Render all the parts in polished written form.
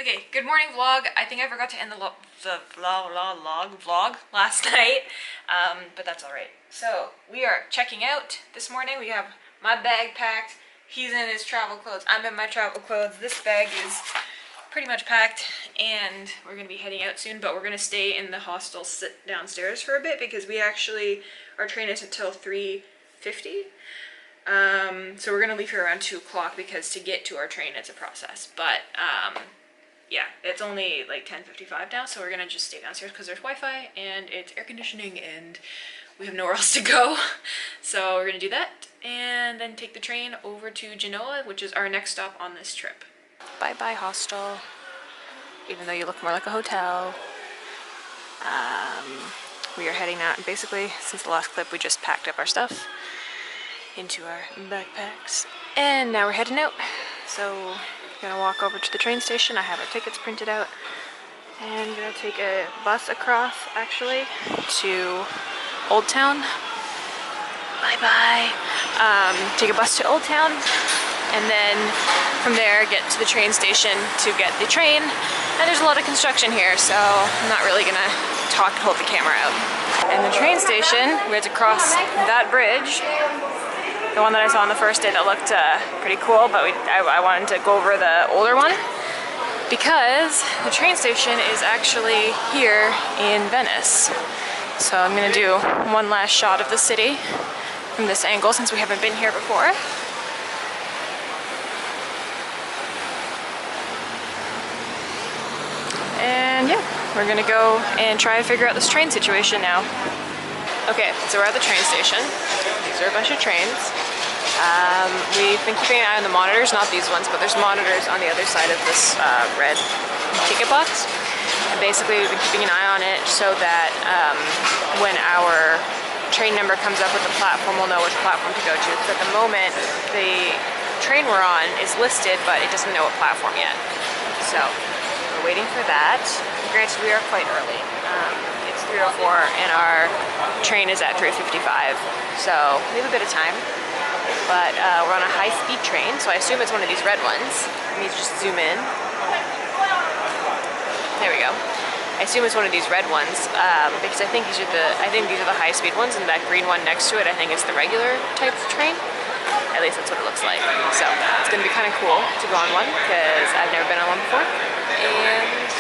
Okay, good morning vlog. I think I forgot to end the vlog last night, but that's all right. So we are checking out this morning. We have my bag packed. He's in his travel clothes. I'm in my travel clothes. This bag is pretty much packed, and we're gonna be heading out soon. But we're gonna stay in the hostel, sit downstairs for a bit because our train is until 3:50. So we're gonna leave here around 2 o'clock because to get to our train it's a process. But yeah, it's only like 10:55 now, so we're gonna just stay downstairs because there's Wi-Fi and it's air conditioning and we have nowhere else to go. So we're gonna do that and then take the train over to Genoa, which is our next stop on this trip. Bye bye hostel, even though you look more like a hotel. We are heading out, and basically since the last clip we just packed up our stuff into our backpacks and now we're heading out. So gonna walk over to the train station. I have our tickets printed out and gonna take a bus across actually to Old Town. Bye bye. Take a bus to Old Town and then from there get to the train station to get the train. And there's a lot of construction here, so I'm not really gonna talk and hold the camera out. And the train station, we had to cross that bridge. The one that I saw on the first day that looked pretty cool, but I wanted to go over the older one because the train station is actually here in Venice. So I'm gonna do one last shot of the city from this angle since we haven't been here before. And yeah, we're gonna go and try to figure out this train situation now. Okay, so we're at the train station. These are a bunch of trains. We've been keeping an eye on the monitors, not these ones, but there's monitors on the other side of this red ticket box. And basically we've been keeping an eye on it so that when our train number comes up with the platform, we'll know which platform to go to. Because at the moment, the train we're on is listed, but it doesn't know what platform yet. So we're waiting for that. Granted, we are quite early. It's 3:04 and our train is at 3:55, so we have a bit of time. But we're on a high-speed train, so I assume it's one of these red ones. Let me just zoom in. There we go. I assume it's one of these red ones because I think these are the high-speed ones, and that green one next to it I think is the regular type of train. At least that's what it looks like. So it's gonna be kind of cool to go on one because I've never been on one before. And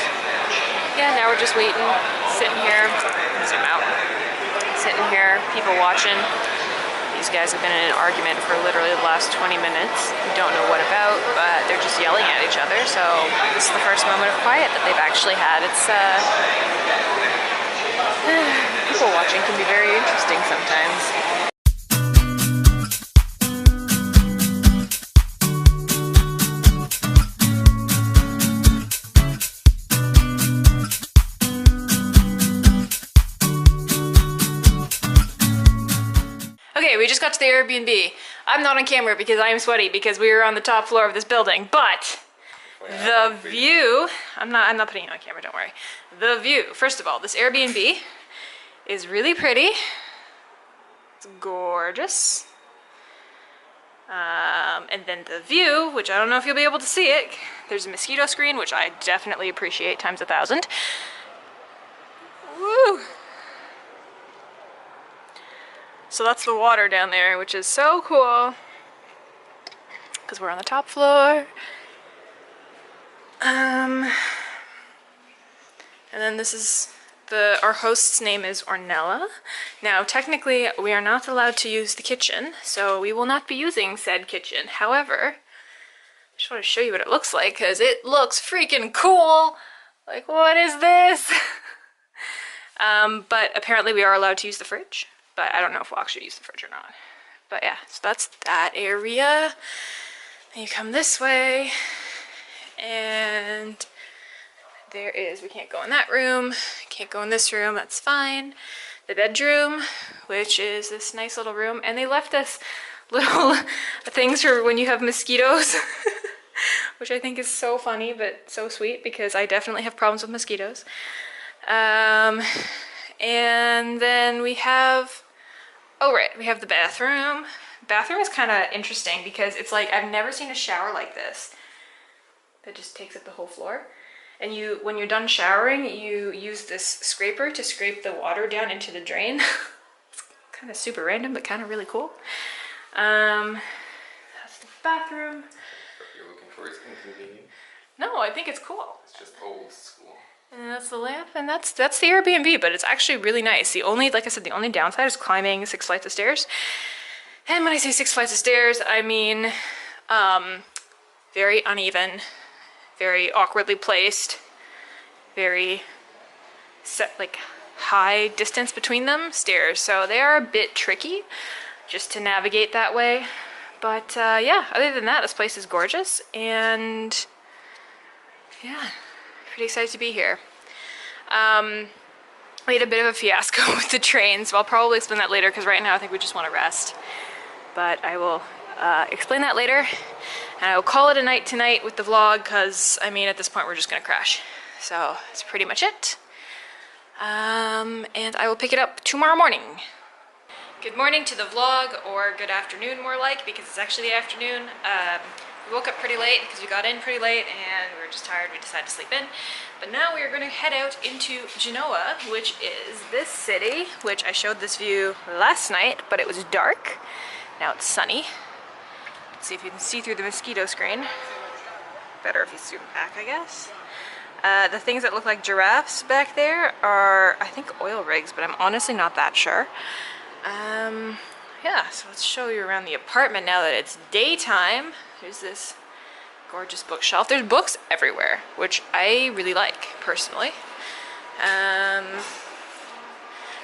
yeah, now we're just waiting, sitting here. Zoom out. Sitting here, people watching. These guys have been in an argument for literally the last 20 minutes. We don't know what about, but they're just yelling at each other. So this is the first moment of quiet that they've actually had. It's people watching can be very interesting sometimes. Okay, we just got to the Airbnb. I'm not on camera because I am sweaty because we were on the top floor of this building, but the view, I'm not putting it on camera, don't worry. The view, first of all, this Airbnb is really pretty. It's gorgeous. And then the view, which I don't know if you'll be able to see it, there's a mosquito screen, which I definitely appreciate times 1,000. Woo! So that's the water down there, which is so cool because we're on the top floor. And then this is our host's name is Ornella. Now, technically, we are not allowed to use the kitchen, so we will not be using said kitchen. However, I just want to show you what it looks like because it looks freaking cool. Like, what is this? But apparently we are allowed to use the fridge. But I don't know if we'll actually use the fridge or not. But yeah, so that's that area. Then you come this way, and there is, we can't go in that room, can't go in this room, that's fine. The bedroom, which is this nice little room, and they left us little things for when you have mosquitoes, which I think is so funny, but so sweet, because I definitely have problems with mosquitoes. And then we have, oh right, we have the bathroom. Bathroom is kind of interesting because it's like, I've never seen a shower like this that just takes up the whole floor. And when you're done showering, you use this scraper to scrape the water down into the drain. It's kind of super random, but kind of really cool. That's the bathroom. What you're looking for is inconvenient. No, I think it's cool. It's just old school. And that's the lamp, and that's the Airbnb, but it's actually really nice. The only, like I said, the only downside is climbing 6 flights of stairs. And when I say 6 flights of stairs, I mean very uneven, very awkwardly placed, very set, like high distance between them stairs. So they are a bit tricky just to navigate that way. But yeah, other than that, this place is gorgeous, and yeah, pretty excited to be here. We had a bit of a fiasco with the train, so I'll probably explain that later, because right now I think we just want to rest. But I will explain that later, and I will call it a night tonight with the vlog, because I mean at this point we're just gonna crash. So that's pretty much it. And I will pick it up tomorrow morning. Good morning to the vlog, or good afternoon more like, because it's actually the afternoon. We woke up pretty late because we got in pretty late and we were just tired. We decided to sleep in. But now we are going to head out into Genoa, which is this city, which I showed this view last night, but it was dark. Now it's sunny. Let's see if you can see through the mosquito screen. Better if you zoom back, I guess. The things that look like giraffes back there are, I think, oil rigs, but I'm honestly not that sure. Yeah, so let's show you around the apartment now that it's daytime. Here's this gorgeous bookshelf. There's books everywhere, which I really like, personally.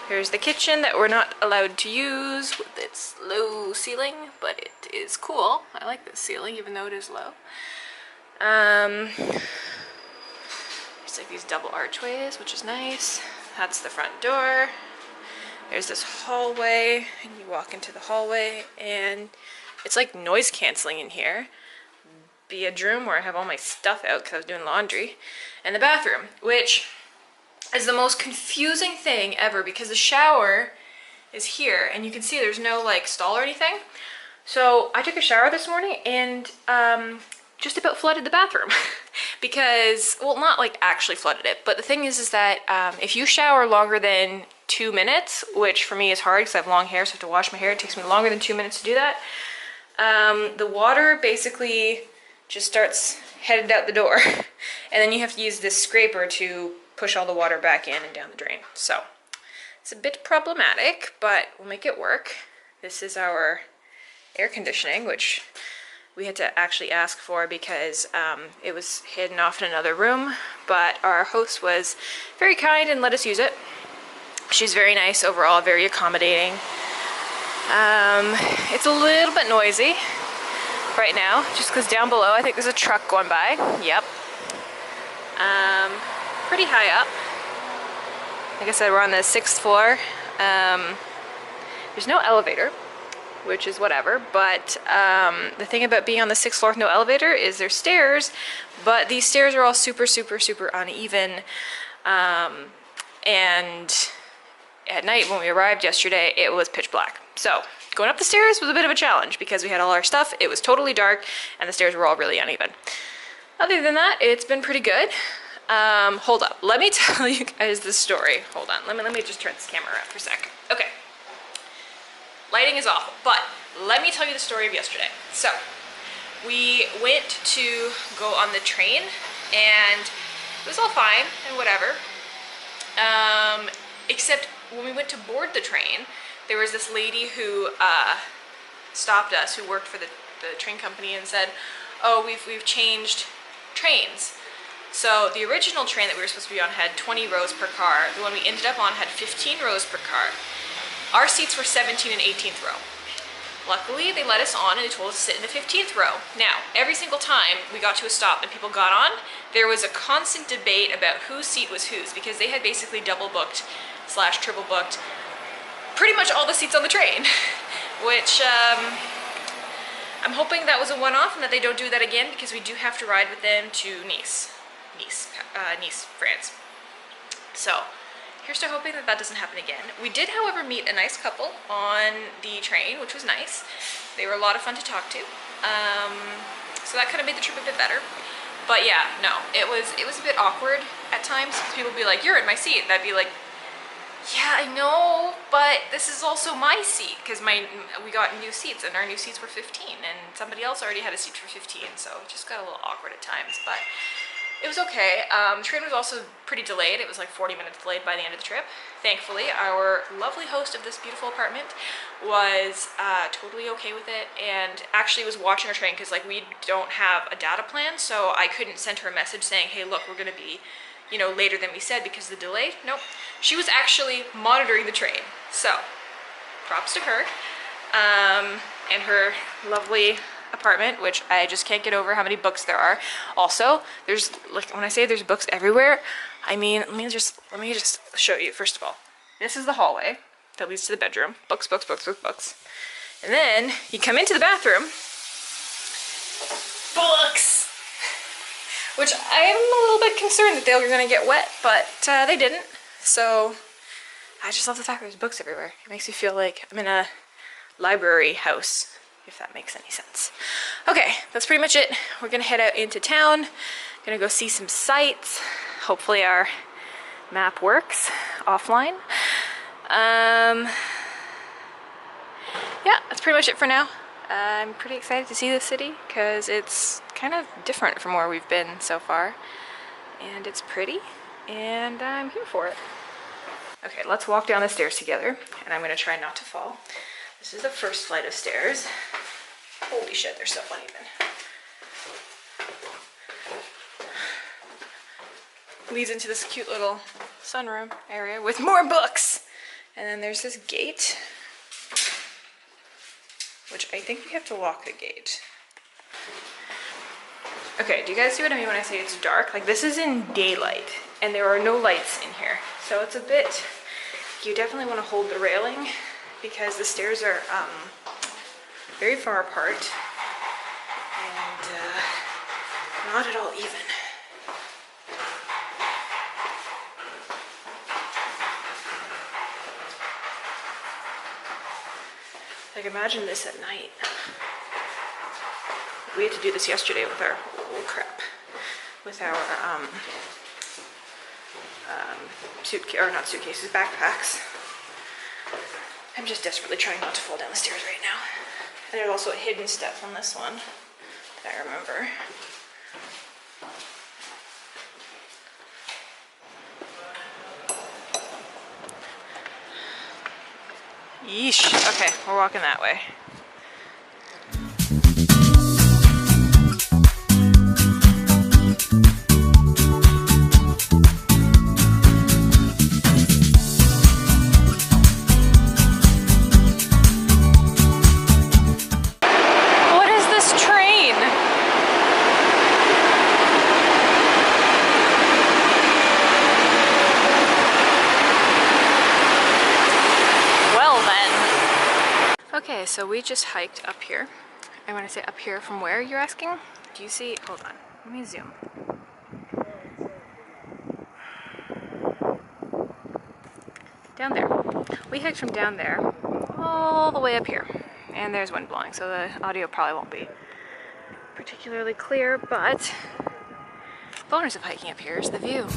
Here's the kitchen that we're not allowed to use with its low ceiling, but it is cool. I like this ceiling, even though it is low. There's like these double archways, which is nice. That's the front door. There's this hallway, and you walk into the hallway, and it's like noise canceling in here. Bedroom, where I have all my stuff out because I was doing laundry, and the bathroom, which is the most confusing thing ever, because the shower is here, and you can see there's no like stall or anything. So I took a shower this morning and just about flooded the bathroom because, well, not like actually flooded it, but the thing is that if you shower longer than 2 minutes, which for me is hard because I have long hair, so I have to wash my hair. It takes me longer than 2 minutes to do that. The water basically just starts headed out the door, and then you have to use this scraper to push all the water back in and down the drain. So it's a bit problematic, but we'll make it work. This is our air conditioning, which we had to actually ask for because it was hidden off in another room, but our host was very kind and let us use it. She's very nice overall, very accommodating. It's a little bit noisy right now, just because down below I think there's a truck going by. Yep. Pretty high up. Like I said, we're on the 6th floor. There's no elevator, which is whatever, but the thing about being on the 6th floor with no elevator is there's stairs, but these stairs are all super, super, super uneven. And at night when we arrived yesterday, it was pitch black. So going up the stairs was a bit of a challenge because we had all our stuff, it was totally dark, and the stairs were all really uneven. Other than that, it's been pretty good. Hold up, let me tell you guys the story. Hold on, let me just turn this camera around for a sec. Okay. Lighting is awful, but let me tell you the story of yesterday. So, we went to go on the train, and it was all fine and whatever. Except when we went to board the train, there was this lady who stopped us, who worked for the train company, and said, "Oh, we've changed trains." So the original train that we were supposed to be on had 20 rows per car. The one we ended up on had 15 rows per car. Our seats were 17 and 18th row. Luckily, they let us on and they told us to sit in the 15th row. Now, every single time we got to a stop and people got on, there was a constant debate about whose seat was whose, because they had basically double booked / triple booked pretty much all the seats on the train, which I'm hoping that was a one-off and that they don't do that again, because we do have to ride with them to Nice, France. So here's to hoping that that doesn't happen again. We did, however, meet a nice couple on the train, which was nice. They were a lot of fun to talk to. So that kind of made the trip a bit better. But yeah, no, it was a bit awkward at times because people would be like, "You're in my seat," and I'd be like, "Yeah, I know, but this is also my seat because we got new seats and our new seats were 15, and somebody else already had a seat for 15, so it just got a little awkward at times, but it was okay. The train was also pretty delayed. It was like 40 minutes delayed by the end of the trip. Thankfully, our lovely host of this beautiful apartment was totally okay with it, and actually was watching our train because like we don't have a data plan, so I couldn't send her a message saying, "Hey, look, we're gonna be, you know, later than we said because of the delay." Nope. She was actually monitoring the train. So, props to her. And her lovely apartment, which I just can't get over how many books there are. Also, there's, like, when I say there's books everywhere, I mean, let me just show you. First of all, this is the hallway that leads to the bedroom. Books, books, books, books, books. And then you come into the bathroom. Books! Which I am a little bit concerned that they were gonna get wet, but they didn't. So I just love the fact there's books everywhere. It makes me feel like I'm in a library house, if that makes any sense. Okay, that's pretty much it. We're gonna head out into town. Gonna go see some sights. Hopefully our map works offline. Yeah, that's pretty much it for now. I'm pretty excited to see this city because it's kind of different from where we've been so far. And it's pretty, and I'm here for it. Okay, let's walk down the stairs together, and I'm gonna try not to fall. This is the first flight of stairs. Holy shit, they're so uneven. Leads into this cute little sunroom area with more books. And then there's this gate, which I think we have to lock the gate. Okay, do you guys see what I mean when I say it's dark? Like, this is in daylight, and there are no lights in here. So it's a bit, you definitely want to hold the railing because the stairs are very far apart and not at all even. Like, imagine this at night. We had to do this yesterday with our, oh crap, with our not suitcases, backpacks. I'm just desperately trying not to fall down the stairs right now. And there's also a hidden step on this one that I remember. Yeesh. Okay, we're walking that way. What is this train? Well then. Okay, so we just hiked up here. And when I say up here, from where you're asking? Do you see? Hold on, let me zoom. Down there. We hiked from down there all the way up here. And there's wind blowing, so the audio probably won't be particularly clear, but the bonus of hiking up here is the view.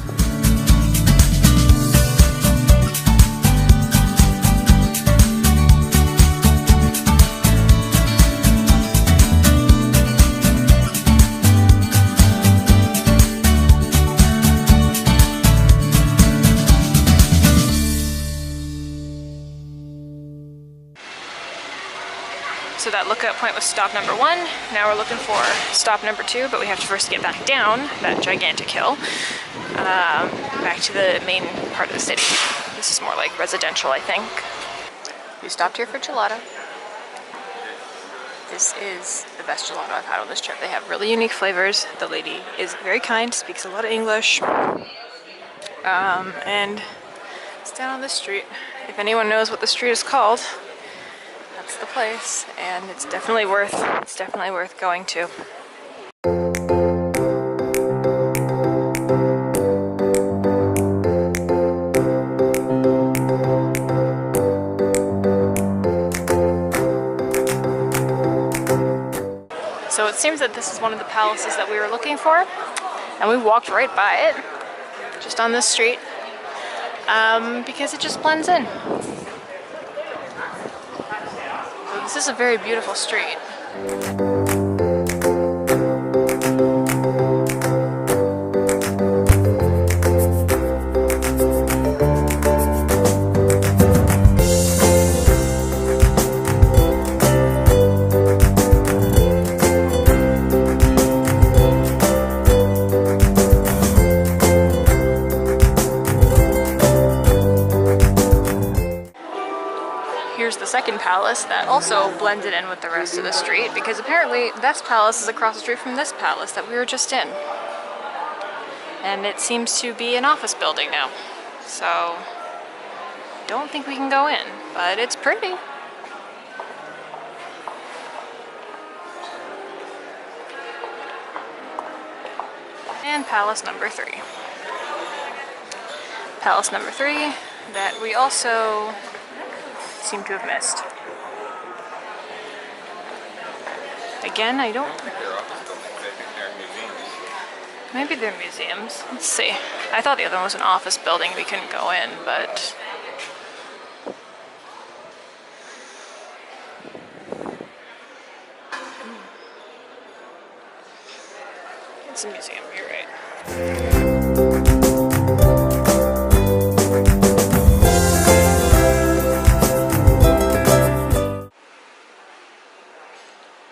So that lookout point was stop number 1. Now we're looking for stop number 2, but we have to first get back down that gigantic hill, back to the main part of the city. This is more like residential, I think. We stopped here for gelato. This is the best gelato I've had on this trip. They have really unique flavors. The lady is very kind, speaks a lot of English, and it's down on this street. If anyone knows what the street is called, that's the place, and it's definitely worth going to. So it seems that this is one of the palaces that we were looking for. And we walked right by it, just on this street, because it just blends in. So this is a very beautiful street. Here's the second palace that also blended in with the rest of the street, because apparently this palace is across the street from this palace that we were just in. And it seems to be an office building now. So, don't think we can go in, but it's pretty. And palace number 3. Palace number 3 that we also seem to have missed. Again, I don't... They're office buildings, I think they're museums. Maybe they're museums. Let's see. I thought the other one was an office building. We couldn't go in, but... It's a museum, you're right.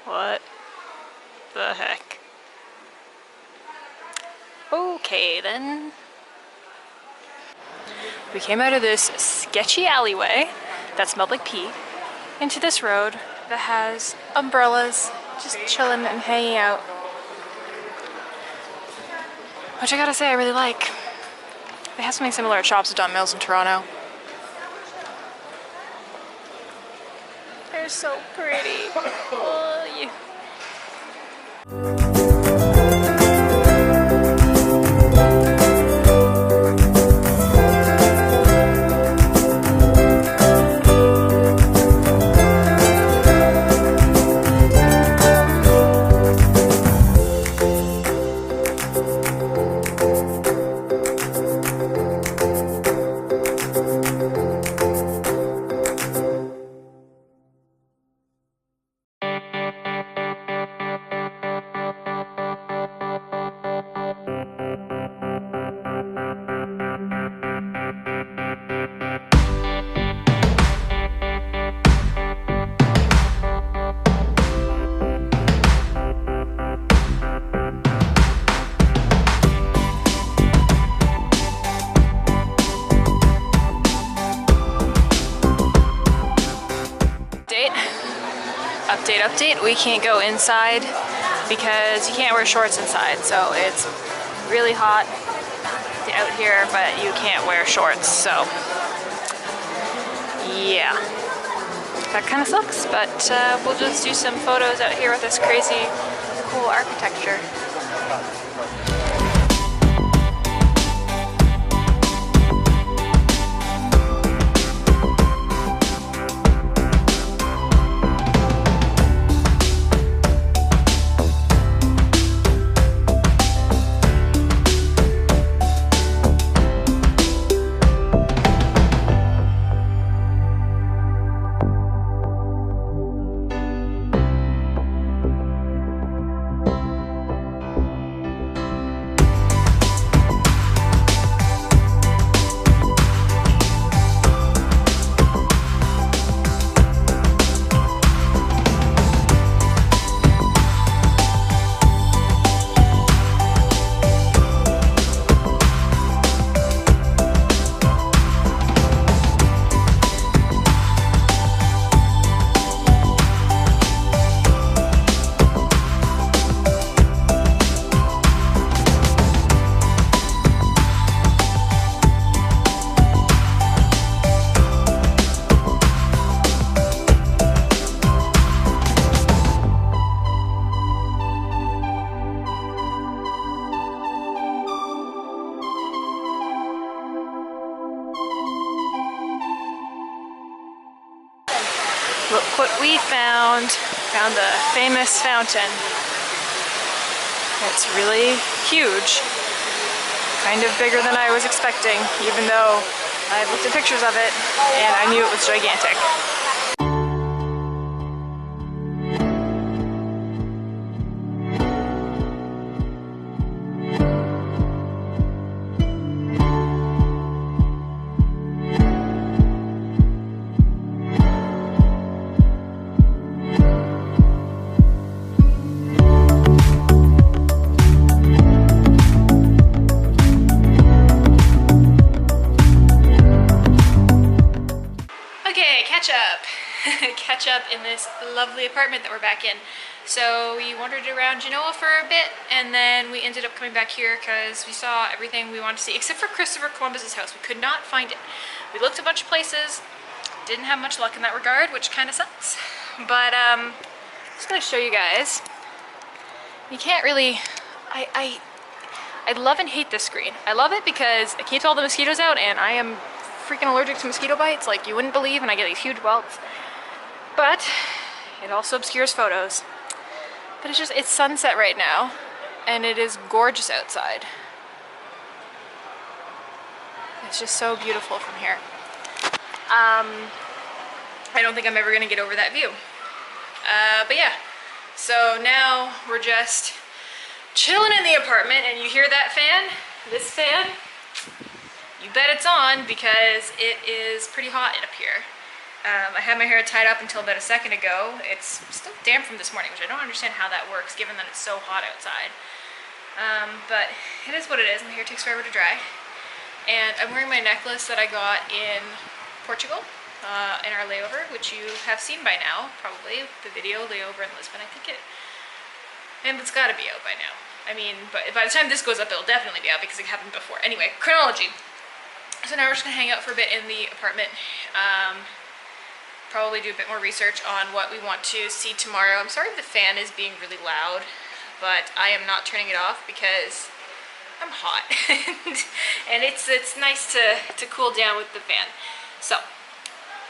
What the heck? Okay then. We came out of this sketchy alleyway that smelled like pee into this road that has umbrellas just chilling and hanging out. Which I gotta say I really like. They have something similar at Shops at Don Mills in Toronto. They're so pretty. Oh, yeah. Update, we can't go inside because you can't wear shorts inside, so it's really hot out here, but you can't wear shorts, so yeah, that kind of sucks, but we'll just do some photos out here with this crazy cool architecture. Look what we found. Found the famous fountain. It's really huge. Kind of bigger than I was expecting, even though I've looked at pictures of it and I knew it was gigantic. Catch up in this lovely apartment that we're back in. So we wandered around Genoa for a bit, and then we ended up coming back here because we saw everything we wanted to see, except for Christopher Columbus's house. We could not find it. We looked a bunch of places, didn't have much luck in that regard, which kind of sucks. But I'm just gonna show you guys. You can't really, I love and hate this screen. I love it because it keeps all the mosquitoes out, and I am freaking allergic to mosquito bites like you wouldn't believe, and I get these huge welts. But it also obscures photos. But it's sunset right now, and it is gorgeous outside. It's just so beautiful from here. I don't think I'm ever gonna get over that view. But yeah, so now we're just chilling in the apartment, and you hear that fan? This fan? You bet it's on, because it is pretty hot up here. I had my hair tied up until about a second ago. It's still damp from this morning, which I don't understand how that works given that it's so hot outside. But it is what it is. My hair takes forever to dry. And I'm wearing my necklace that I got in Portugal in our layover, which you have seen by now, probably, the video layover in Lisbon. I think and it's got to be out by now. I mean, but by the time this goes up, it'll definitely be out because it happened before. Anyway, chronology. So now we're just gonna hang out for a bit in the apartment. Probably do a bit more research on what we want to see tomorrow. I'm sorry if the fan is being really loud, but I am not turning it off because I'm hot. And it's nice to cool down with the fan. So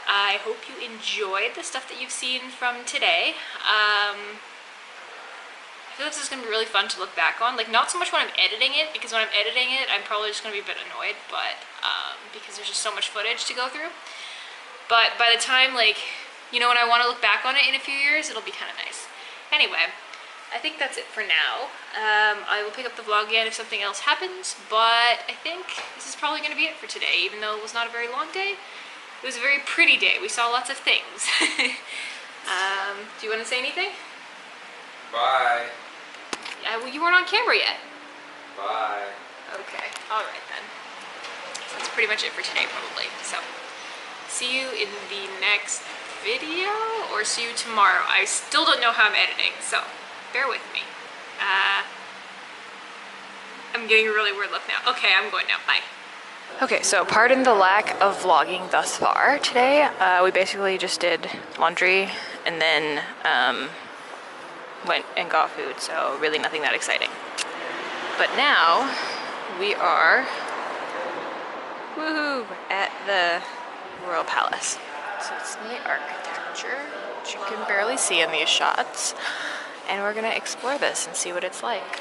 I hope you enjoyed the stuff that you've seen from today. I feel like this is going to be really fun to look back on. Like, not so much when I'm editing it, because when I'm editing it, I'm probably just going to be a bit annoyed, but because there's just so much footage to go through. But by the time, like, you know, when I want to look back on it in a few years, it'll be kind of nice. Anyway, I think that's it for now. I will pick up the vlog again if something else happens, but I think this is probably going to be it for today, even though it was not a very long day. It was a very pretty day. We saw lots of things. Do you want to say anything? Bye. Well, you weren't on camera yet. Bye. Okay, alright then. So that's pretty much it for today, probably. So, see you in the next video, or see you tomorrow. I still don't know how I'm editing, so bear with me. I'm getting a really weird look now. Okay, I'm going now. Bye. Okay, so pardon the lack of vlogging thus far today. We basically just did laundry and then went and got food, so really nothing that exciting. But now we are woohoo at the Royal Palace. So it's the architecture, which you can barely see in these shots, and we're gonna explore this and see what it's like.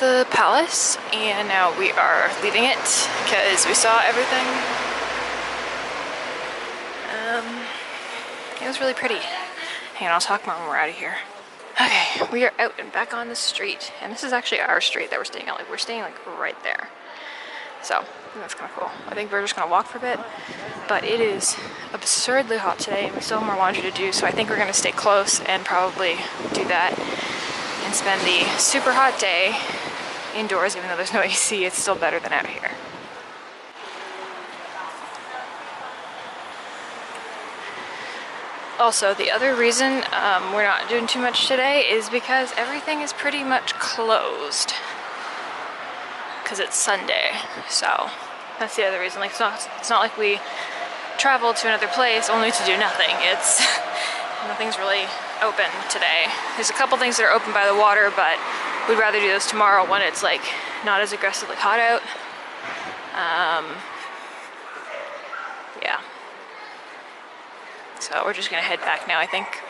the palace, and now we are leaving it because we saw everything. It was really pretty. Hang on, I'll talk more when we're out of here. Okay, we are out and back on the street, and this is actually our street that we're staying at. Like, we're staying like right there. So, I think that's kind of cool. I think we're just gonna walk for a bit, but it is absurdly hot today, and we still have more laundry to do, so I think we're gonna stay close and probably do that and spend the super hot day indoors. Even though there's no AC, it's still better than out here. Also, the other reason we're not doing too much today is because everything is pretty much closed. Because it's Sunday, so that's the other reason. Like, it's not like we traveled to another place only to do nothing. It's nothing's really open today. There's a couple things that are open by the water, but we'd rather do those tomorrow when it's like not as aggressively hot out. Yeah. So we're just gonna head back now, I think.